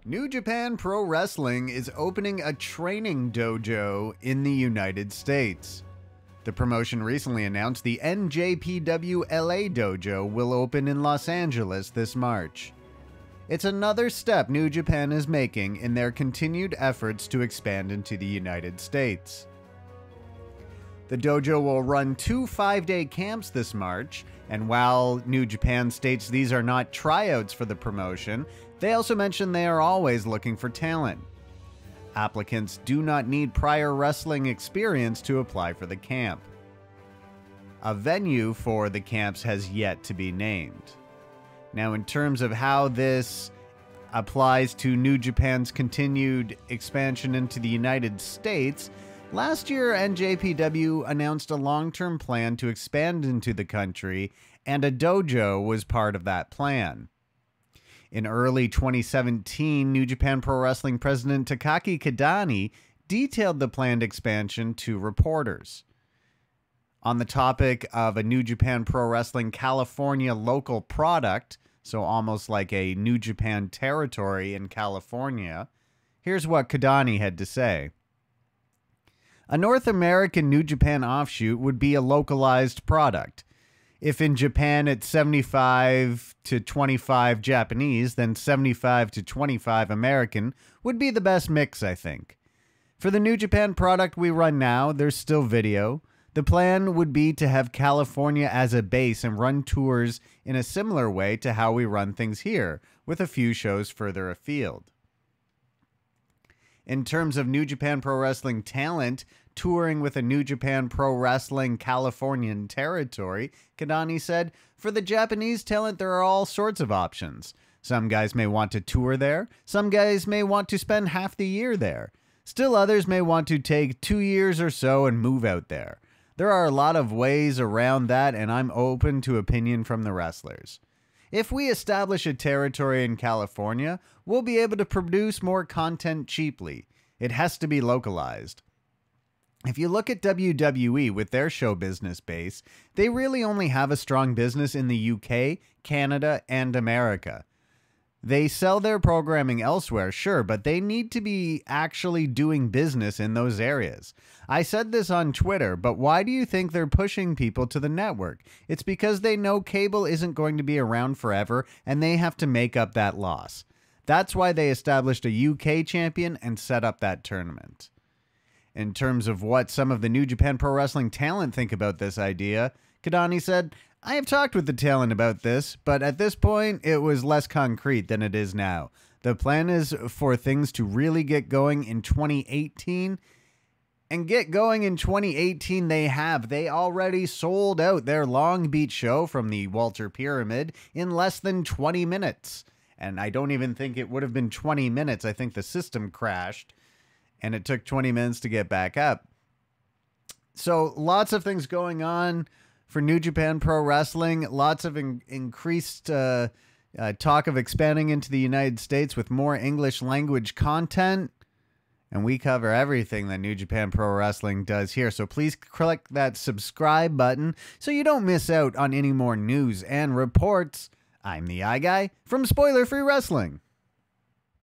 New Japan Pro Wrestling is opening a training dojo in the United States. The promotion recently announced the NJPW LA dojo will open in Los Angeles this March. It's another step New Japan is making in their continued efforts to expand into the United States. The dojo will run 2 5-day camps this March, and while New Japan states these are not tryouts for the promotion, they also mention they are always looking for talent. Applicants do not need prior wrestling experience to apply for the camp. A venue for the camps has yet to be named. Now, in terms of how this applies to New Japan's continued expansion into the United States, last year NJPW announced a long-term plan to expand into the country, and a dojo was part of that plan. In early 2017, New Japan Pro Wrestling President Takaki Kidani detailed the planned expansion to reporters. On the topic of a New Japan Pro Wrestling California local product, so almost like a New Japan territory in California, here's what Kidani had to say. A North American New Japan offshoot would be a localized product. If in Japan it's 75 to 25 Japanese, then 75 to 25 American would be the best mix, I think. For the New Japan product we run now, there's still video. The plan would be to have California as a base and run tours in a similar way to how we run things here, with a few shows further afield. In terms of New Japan Pro Wrestling talent, touring with a New Japan Pro Wrestling Californian territory, Kidani said, for the Japanese talent, there are all sorts of options. Some guys may want to tour there. Some guys may want to spend half the year there. Still others may want to take 2 years or so and move out there. There are a lot of ways around that, and I'm open to opinion from the wrestlers. If we establish a territory in California, we'll be able to produce more content cheaply. It has to be localized. If you look at WWE with their show business base, they really only have a strong business in the UK, Canada, and America. They sell their programming elsewhere, sure, but they need to be actually doing business in those areas. I said this on Twitter, but why do you think they're pushing people to the network? It's because they know cable isn't going to be around forever, and they have to make up that loss. That's why they established a UK champion and set up that tournament. In terms of what some of the New Japan Pro Wrestling talent think about this idea, Kidani said, I have talked with the talent about this, but at this point, it was less concrete than it is now. The plan is for things to really get going in 2018, and get going in 2018 they have. They already sold out their Long Beach show from the Walter Pyramid in less than 20 minutes. And I don't even think it would have been 20 minutes. I think the system crashed, and it took 20 minutes to get back up. So lots of things going on for New Japan Pro Wrestling. Lots of increased talk of expanding into the United States with more English language content. And we cover everything that New Japan Pro Wrestling does here. So please click that subscribe button so you don't miss out on any more news and reports. I'm the Eye Guy from Spoiler Free Wrestling.